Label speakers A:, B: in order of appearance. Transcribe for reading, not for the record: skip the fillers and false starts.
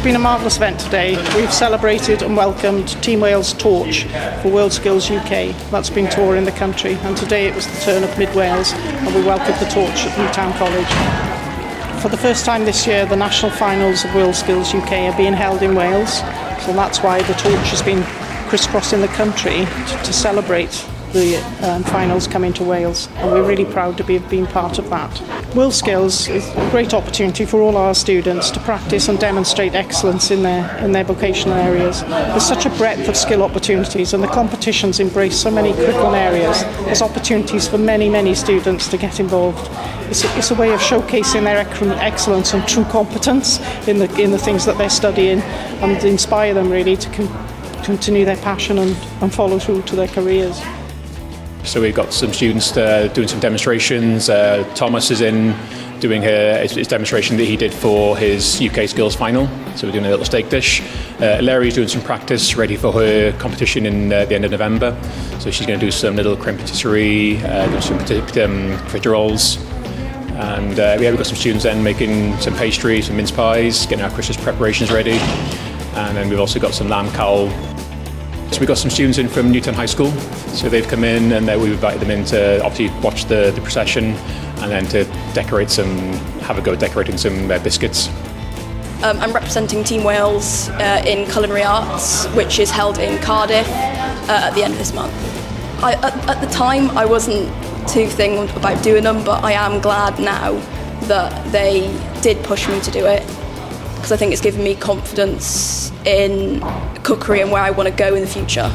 A: been a marvellous event today. We've celebrated and welcomed Team Wales' torch for WorldSkills UK. That's been touring the country, and today it was the turn of Mid Wales, and we welcomed the torch at Newtown College. For the first time this year, the National Finals of WorldSkills UK are being held in Wales, so that's why the torch has been crisscrossing the country to celebrate the finals coming to Wales, and we're really proud to be being part of that. WorldSkills is a great opportunity for all our students to practice and demonstrate excellence in their vocational areas. There's such a breadth of skill opportunities, and the competitions embrace so many curriculum areas. There's opportunities for many students to get involved. It's a way of showcasing their excellence and true competence in the things that they're studying, and inspire them really to continue their passion and follow through to their careers.
B: So we've got some students doing some demonstrations. Thomas is in doing his demonstration that he did for his UK Skills final. So we're doing a little steak dish. Larry's doing some practice ready for her competition in the end of November. So she's going to do some little creme patisserie, do some fritter rolls. And we've got some students then making some pastries, some mince pies, getting our Christmas preparations ready. And then we've also got some lamb cowl. So we've got some students in from Newtown High School, so they've come in and we've invited them in to obviously watch the procession and then to have a go at decorating some biscuits.
C: I'm representing Team Wales in Culinary Arts, which is held in Cardiff at the end of this month. At the time I wasn't too thinking about doing them, but I am glad now that they did push me to do it, because I think it's given me confidence in cookery and where I want to go in the future.